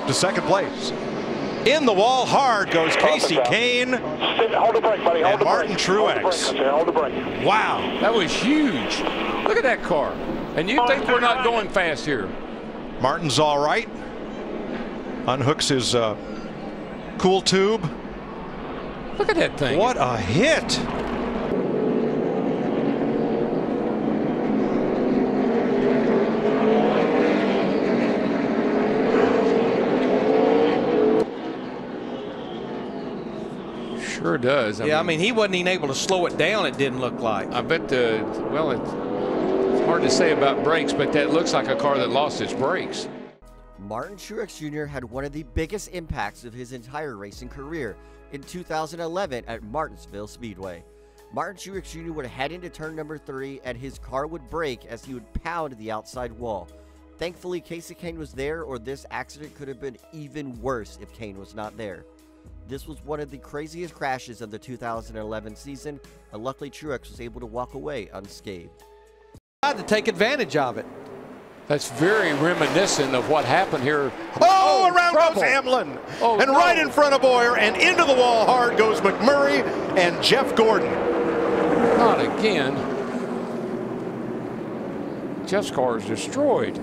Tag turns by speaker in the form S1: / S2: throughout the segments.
S1: to second place. In the wall hard goes Casey Kane
S2: Hold the brake, buddy.
S1: and Martin Truex.
S2: Hold the brake.
S1: Wow.
S3: That was huge. Look at that car. And you think we're not going fast here.
S1: Martin's all right. Unhooks his cool tube.
S3: Look at that thing.
S1: What a hit.
S3: Sure does.
S4: I mean, he wasn't even able to slow it down, it didn't look like.
S3: I bet well, it's hard to say about brakes, but that looks like a car that lost its brakes.
S5: Martin Truex Jr. had one of the biggest impacts of his entire racing career in 2011 at Martinsville Speedway. Martin Truex Jr. would head into turn number 3 and his car would brake as he would pound the outside wall. Thankfully, Casey Kane was there, or this accident could have been even worse if Kane was not there. This was one of the craziest crashes of the 2011 season, and luckily Truex was able to walk away unscathed.
S4: Tried to take advantage of it.
S3: That's very reminiscent of what happened here.
S1: Oh, around goes Hamlin.
S3: Oh,
S1: and right in front of Boyer, and into the wall hard goes McMurray and Jeff Gordon.
S3: Not again. Jeff's car is destroyed.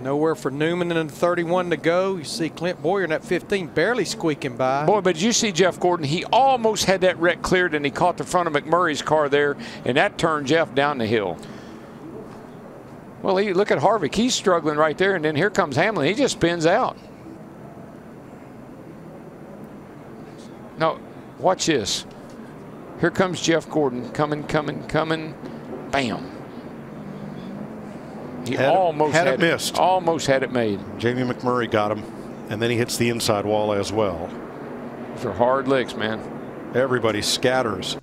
S4: Nowhere for Newman and 31 to go. You see Clint Boyer in that 15 barely squeaking by.
S3: Boy, but did you see Jeff Gordon? He almost had that wreck cleared, and he caught the front of McMurray's car there, and that turned Jeff down the hill. Well, look at Harvick. He's struggling right there, and then here comes Hamlin. He just spins out. No, watch this. Here comes Jeff Gordon coming. Bam. He almost
S1: had it missed.
S3: Almost had it made.
S1: Jamie McMurray got him, and then he hits the inside wall as well.
S3: Those are hard licks, man.
S1: Everybody scatters.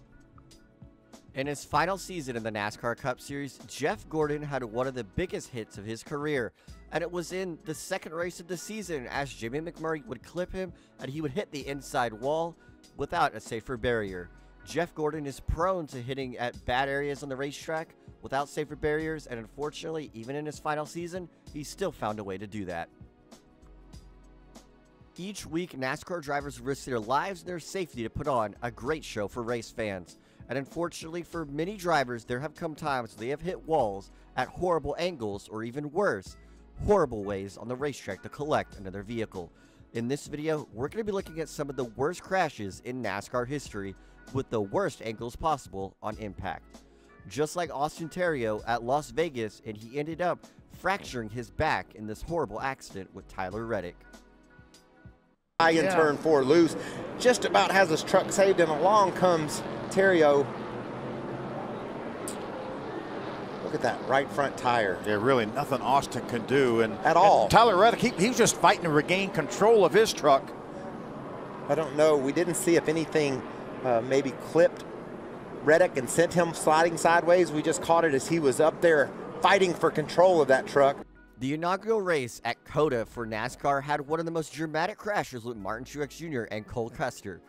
S5: In his final season in the NASCAR Cup Series, Jeff Gordon had one of the biggest hits of his career, and it was in the second race of the season as Jamie McMurray would clip him and he would hit the inside wall without a safer barrier. Jeff Gordon is prone to hitting at bad areas on the racetrack without safer barriers, and unfortunately, even in his final season, he still found a way to do that. Each week, NASCAR drivers risk their lives and their safety to put on a great show for race fans. And unfortunately for many drivers, there have come times they have hit walls at horrible angles, or even worse, horrible ways on the racetrack to collect another vehicle. In this video, we're going to be looking at some of the worst crashes in NASCAR history with the worst angles possible on impact. Just like Austin Terrio at Las Vegas, and he ended up fracturing his back in this horrible accident with Tyler Reddick.
S6: High in turn 4 loose, just about has his truck saved, and along comes Terrio. Look at that right front tire.
S7: Yeah, really nothing Austin could do. And
S6: all.
S7: Tyler Reddick, he was just fighting to regain control of his truck.
S6: I don't know. We didn't see if anything maybe clipped Reddick and sent him sliding sideways. We just caught it as he was up there fighting for control of that truck.
S5: The inaugural race at COTA for NASCAR had one of the most dramatic crashes with Martin Truex Jr. and Cole Custer.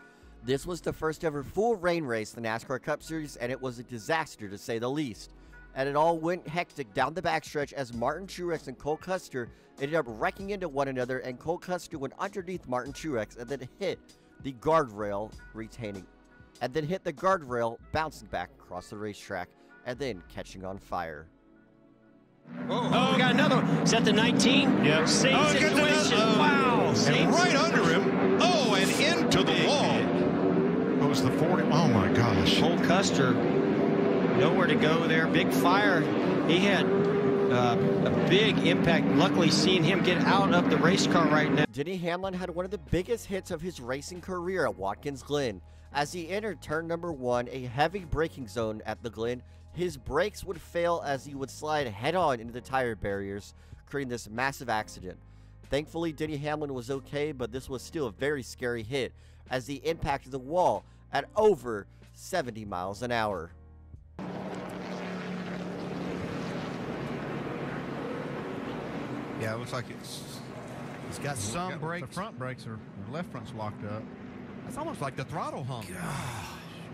S5: This was the first ever full rain race in the NASCAR Cup Series, and it was a disaster to say the least. And it all went hectic down the backstretch as Martin Truex and Cole Custer ended up wrecking into one another, and Cole Custer went underneath Martin Truex and then hit the guardrail, bouncing back across the racetrack, and then catching on fire.
S8: Oh, we got another one. Is that the 19?
S1: Yeah.
S8: Same situation. Wow.
S1: And right under him. Oh, and into the wall goes the 40. Oh, my gosh.
S8: Cole Custer, nowhere to go there. Big fire. He had a big impact. Luckily, seeing him get out of the race car right now.
S5: Denny Hamlin had one of the biggest hits of his racing career at Watkins Glen. As he entered turn number 1, a heavy braking zone at the Glen, his brakes would fail as he would slide head-on into the tire barriers, creating this massive accident. Thankfully, Denny Hamlin was okay, but this was still a very scary hit as he impacted the wall at over 70 miles an hour.
S9: Yeah, it looks like it's got some brakes. The front brakes are, the left front's locked up. That's almost like the throttle hung. Gosh,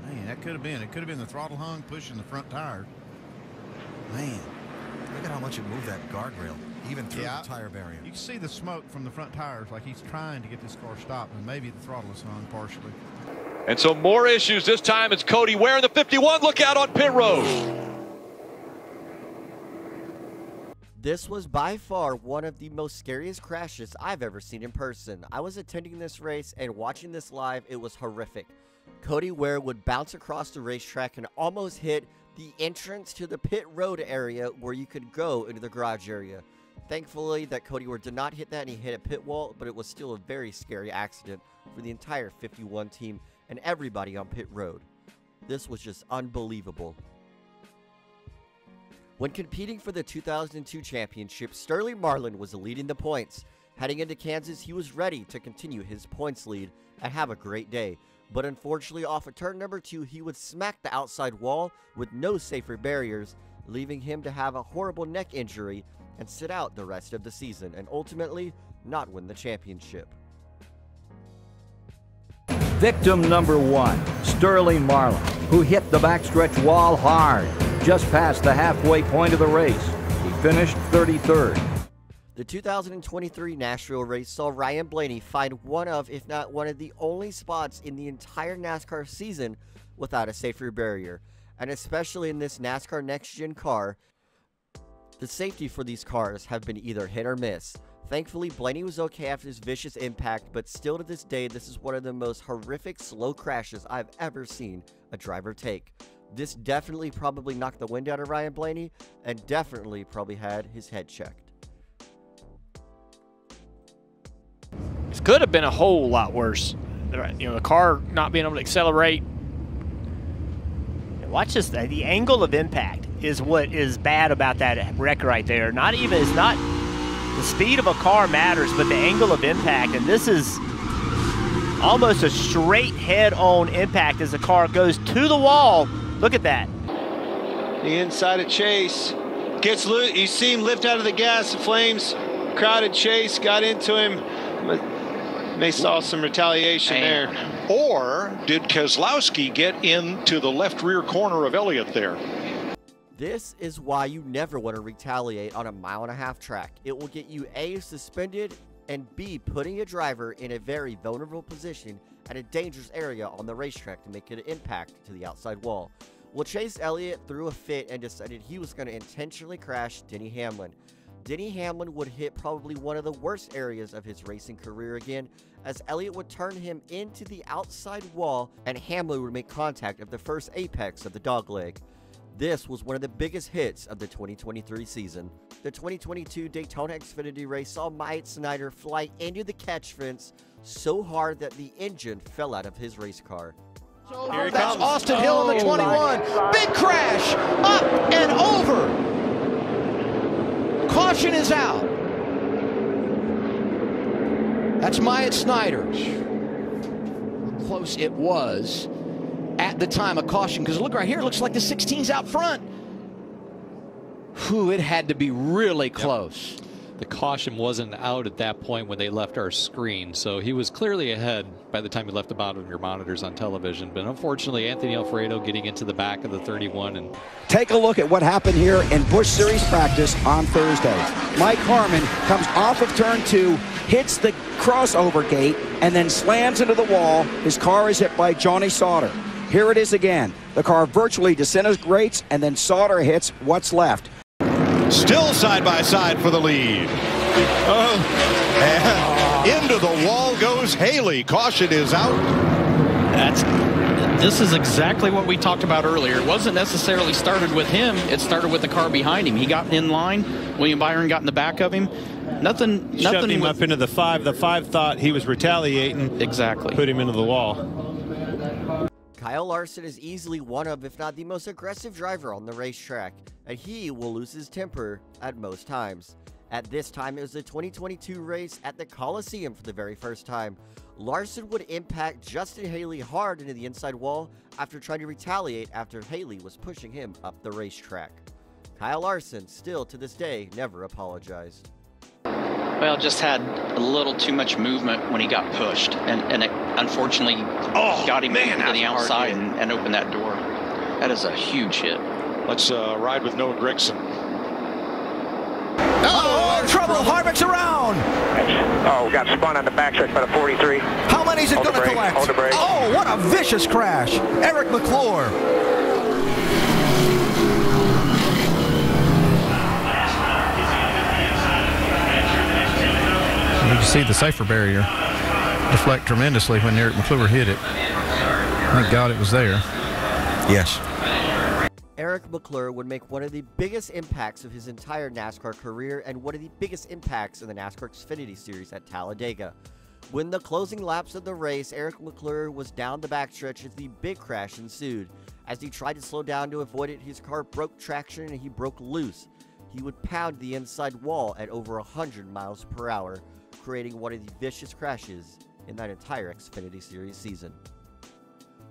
S9: man, that could have been. It could have been the throttle hung pushing the front tire. Man, look at how much it moved that guardrail.
S2: even through the tire barrier.
S9: You can see the smoke from the front tires, like he's trying to get this car stopped, and maybe the throttle is on partially.
S10: And so more issues. This time it's Cody Ware in the 51. Look out on pit road.
S5: This was by far one of the most scariest crashes I've ever seen in person. I was attending this race and watching this live, it was horrific. Cody Ware would bounce across the racetrack and almost hit the entrance to the pit road area where you could go into the garage area. Thankfully that Cody Ware did not hit that and he hit a pit wall, but it was still a very scary accident for the entire 51 team and everybody on pit road. This was just unbelievable. When competing for the 2002 championship, Sterling Marlin was leading the points. Heading into Kansas, he was ready to continue his points lead and have a great day. But unfortunately, off of turn number 2, he would smack the outside wall with no safer barriers, leaving him to have a horrible neck injury and sit out the rest of the season and ultimately not win the championship.
S11: Victim number 1, Sterling Marlin, who hit the backstretch wall hard, just past the halfway point of the race. He finished 33rd.
S5: The 2023 Nashville race saw Ryan Blaney find one of, if not one of the only spots in the entire NASCAR season without a safety barrier. And especially in this NASCAR Next Gen car, the safety for these cars have been either hit or miss. Thankfully, Blaney was okay after his vicious impact, but still to this day, this is one of the most horrific slow crashes I've ever seen a driver take. This definitely probably knocked the wind out of Ryan Blaney and definitely probably had his head checked.
S12: It could have been a whole lot worse. You know, the car not being able to accelerate.
S13: Watch this. The angle of impact is what is bad about that wreck right there. Not even, it's not the speed of a car matters, but the angle of impact. And this is almost a straight head-on impact as the car goes to the wall. Look at that.
S14: The inside of Chase gets loose. You see him lift out of the gas. The flames crowded Chase, got into him. But they saw some retaliation there.
S10: Or did Keselowski get into the left rear corner of Elliott there?
S5: This is why you never want to retaliate on a 1.5 mile track. It will get you A, suspended, and B, putting a driver in a very vulnerable position at a dangerous area on the racetrack to make an impact to the outside wall. Well, Chase Elliott threw a fit and decided he was going to intentionally crash Denny Hamlin. Denny Hamlin would hit probably one of the worst areas of his racing career again, as Elliott would turn him into the outside wall and Hamlin would make contact of the first apex of the dogleg. This was one of the biggest hits of the 2023 season. The 2022 Daytona Xfinity race saw Myatt Snider fly into the catch fence so hard that the engine fell out of his race car.
S7: Here he comes. Austin Hill in the 21. Big crash. Up and over. Caution is out. That's Myatt Snider. How close it was at the time of caution, because look right here, it looks like the 16's out front. Whew, it had to be really close.
S15: Yep. The caution wasn't out at that point when they left our screen, so he was clearly ahead by the time he left the bottom of your monitors on television. But unfortunately, Anthony Alfredo getting into the back of the 31. And
S16: take a look at what happened here in Busch Series practice on Thursday. Mike Harmon comes off of turn 2, hits the crossover gate, and then slams into the wall. His car is hit by Johnny Sauter. Here it is again. The car virtually disintegrates, and then Sauter hits what's left.
S1: Still side by side for the lead. And into the wall goes Haley. Caution is out.
S17: This is exactly what we talked about earlier. It wasn't necessarily started with him. It started with the car behind him. He got in line. William Byron got in the back of him. Nothing
S18: Shoved him up into the 5. The 5 thought he was retaliating.
S17: Exactly.
S18: Put him into the wall.
S5: Kyle Larson is easily one of, if not the most aggressive driver on the racetrack, and he will lose his temper at most times. At this time, it was the 2022 race at the Coliseum for the very first time. Larson would impact Justin Haley hard into the inside wall after trying to retaliate after Haley was pushing him up the racetrack. Kyle Larson, still to this day, never apologized.
S17: Well, just had a little too much movement when he got pushed, and it unfortunately got him to the outside and opened that door. That is a huge hit.
S10: Let's ride with Noah Gragson.
S7: Oh,
S16: will Harvick's around.
S2: Oh, we got spun on the backside by the 43.
S16: How many is it going to collect?
S2: Hold the brake.
S16: Oh, what a vicious crash. Eric McClure.
S9: You can see the safer barrier deflect tremendously when Eric McClure hit it. Thank God it was there.
S16: Yes.
S5: Eric McClure would make one of the biggest impacts of his entire NASCAR career and one of the biggest impacts in the NASCAR Xfinity Series at Talladega. When the closing laps of the race, Eric McClure was down the backstretch as the big crash ensued. As he tried to slow down to avoid it, his car broke traction and he broke loose. He would pound the inside wall at over 100 miles per hour, creating one of the vicious crashes in that entire Xfinity Series season.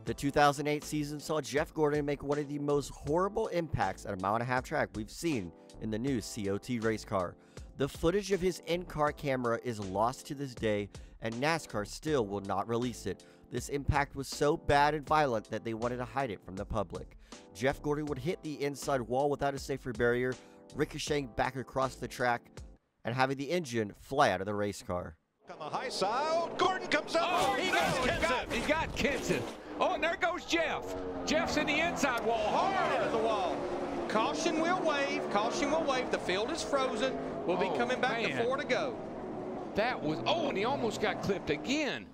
S5: The 2008 season saw Jeff Gordon make one of the most horrible impacts at a mile-and-a-half track we've seen in the new COT race car. The footage of his in-car camera is lost to this day, and NASCAR still will not release it. This impact was so bad and violent that they wanted to hide it from the public. Jeff Gordon would hit the inside wall without a safer barrier, ricocheting back across the track, and having the engine fly out of the race car.
S1: On the high side, Gordon comes up.
S3: Oh, he got Kenson. Oh, and there goes Jeff. Jeff's in the inside wall, hard
S4: into the wall. Caution will wave. Caution will wave. The field is frozen. We'll be coming back to 4 to go.
S3: That was, and he almost got clipped again.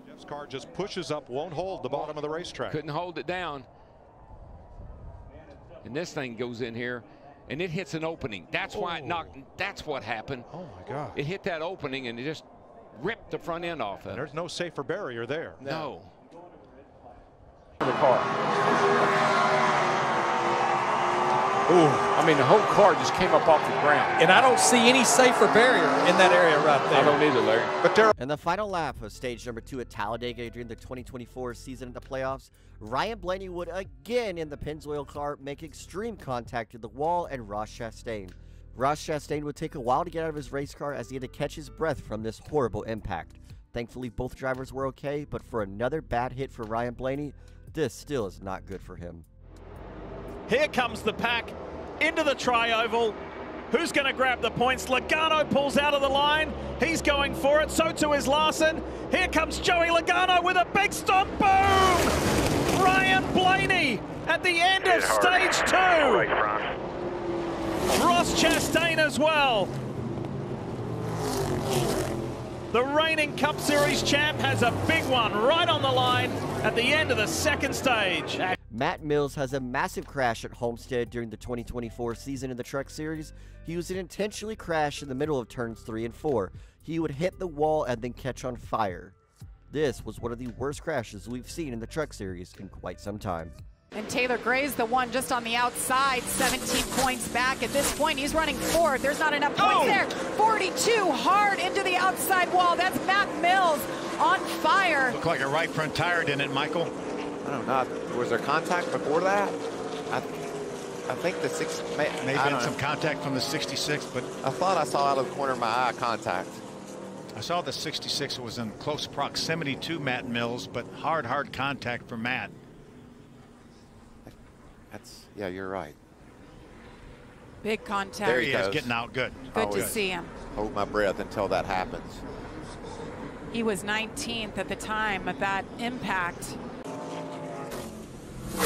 S1: Jeff's car just pushes up, won't hold the bottom of the racetrack.
S3: Couldn't hold it down. And this thing goes in here, and it hits an opening. That's why it knocked, that's what happened.
S1: Oh my God.
S3: It hit that opening, and it just ripped the front end off of it.
S1: There's no safer barrier there.
S3: No.
S2: The car.
S3: Ooh, I mean, the whole car just came up off the ground.
S4: And I don't see any safer barrier in that area right there.
S3: I don't either, Larry.
S1: But
S5: in the final lap of stage number 2 at Talladega during the 2024 season of the playoffs, Ryan Blaney would again in the Pennzoil car make extreme contact to the wall and Ross Chastain. Ross Chastain would take a while to get out of his race car as he had to catch his breath from this horrible impact. Thankfully, both drivers were okay, but for another bad hit for Ryan Blaney, this still is not good for him.
S19: Here comes the pack into the tri-oval. Who's going to grab the points? Logano pulls out of the line. He's going for it. So too is Larson. Here comes Joey Logano with a big stomp. Boom! Ryan Blaney at the end of stage 2. Ross Chastain as well. The reigning Cup Series champ has a big one right on the line at the end of the second stage.
S5: Matt Mills has a massive crash at Homestead during the 2024 season in the Truck Series. He was intentionally crashed in the middle of turns 3 and 4. He would hit the wall and then catch on fire. This was one of the worst crashes we've seen in the Truck Series in quite some time.
S20: And Taylor Gray's the one just on the outside, 17 points back. At this point, he's running 4th. There's not enough points there. 42 hard into the outside wall. That's Matt Mills on fire.
S1: Looked like a right front tire, didn't it, Michael?
S6: I don't know. Was there contact before that? I think the
S1: maybe been some contact from the 66, but
S6: I thought I saw out of the corner of my eye contact.
S1: I saw the 66 was in close proximity to Matt Mills, but hard contact for Matt.
S6: Yeah, you're right.
S20: Big contact.
S1: There he is, getting out good.
S20: Good to see him.
S6: Hold my breath until that happens.
S20: He was 19th at the time of that impact.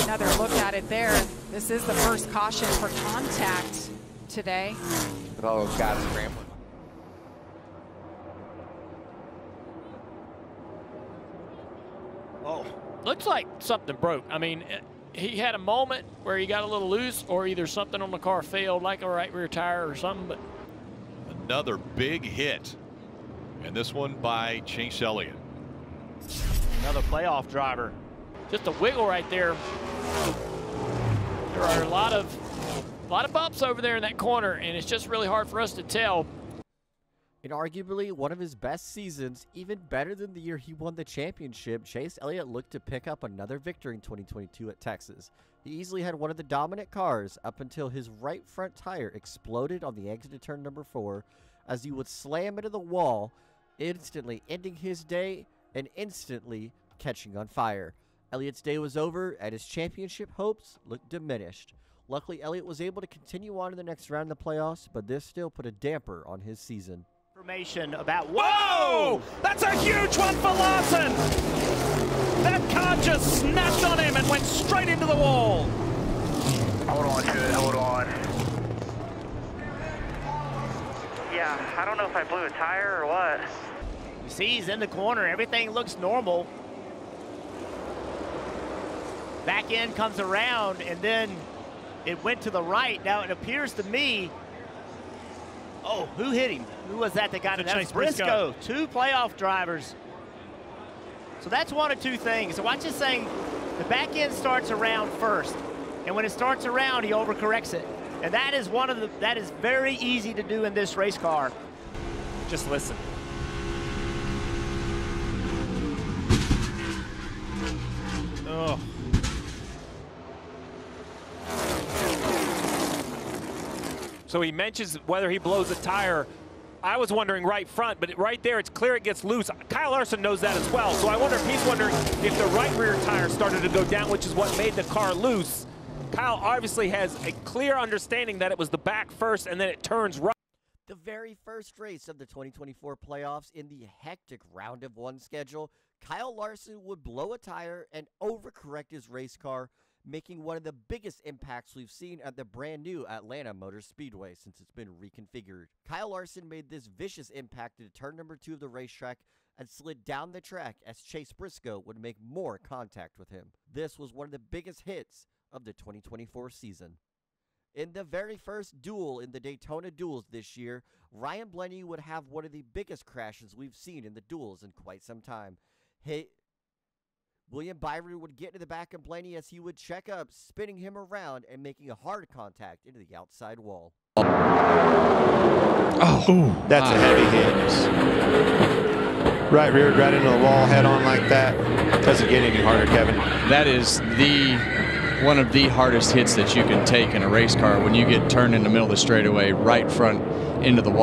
S20: Another look at it there. This is the first caution for contact today.
S6: With all those guys scrambling.
S12: Oh, looks like something broke. I mean, he had a moment where he got a little loose, or either something on the car failed, like a right rear tire or something. But
S21: another big hit, and this one by Chase Elliott.
S13: Another playoff driver.
S12: Just a wiggle right there. There are a lot of bumps over there in that corner, and it's just really hard for us to tell.
S5: In arguably one of his best seasons, even better than the year he won the championship, Chase Elliott looked to pick up another victory in 2022 at Texas. He easily had one of the dominant cars up until his right front tire exploded on the exit to turn number 4 as he would slam into the wall, instantly ending his day and instantly catching on fire. Elliott's day was over and his championship hopes looked diminished. Luckily, Elliott was able to continue on in the next round of the playoffs, but this still put a damper on his season.
S13: Information about
S19: whoa! That's a huge one for Larson. That car just snapped on him and went straight into the wall.
S2: Hold on to it, hold on. Yeah, I don't know if I blew a tire or what.
S13: You see, he's in the corner. Everything looks normal. Back end comes around, and then it went to the right. Now, it appears to me, oh, who hit him? Who was that got him? That was Briscoe. 2 playoff drivers. So that's one of 2 things. So watch this thing. The back end starts around first. And when it starts around, he overcorrects it. And that is that is very easy to do in this race car.
S19: Just listen. Oh. So he mentions whether he blows a tire. I was wondering right front, but right there, it's clear it gets loose. Kyle Larson knows that as well. So I wonder if he's wondering if the right rear tire started to go down, which is what made the car loose. Kyle obviously has a clear understanding that it was the back first and then it turns right.
S5: The very first race of the 2024 playoffs in the hectic round of 1 schedule, Kyle Larson would blow a tire and overcorrect his race car, making one of the biggest impacts we've seen at the brand new Atlanta Motor Speedway since it's been reconfigured. Kyle Larson made this vicious impact into turn number 2 of the racetrack and slid down the track as Chase Briscoe would make more contact with him. This was one of the biggest hits of the 2024 season. In the very first duel in the Daytona duels this year, Ryan Blaney would have one of the biggest crashes we've seen in the duels in quite some time. William Byron would get to the back of Blaney as he would check up, spinning him around and making a hard contact into the outside wall.
S14: Oh, that's a heavy hit. Right rear, right into the wall, head on like that. Doesn't get any harder, Kevin.
S8: That is one of the hardest hits that you can take in a race car when you get turned in the middle of the straightaway, right front into the wall.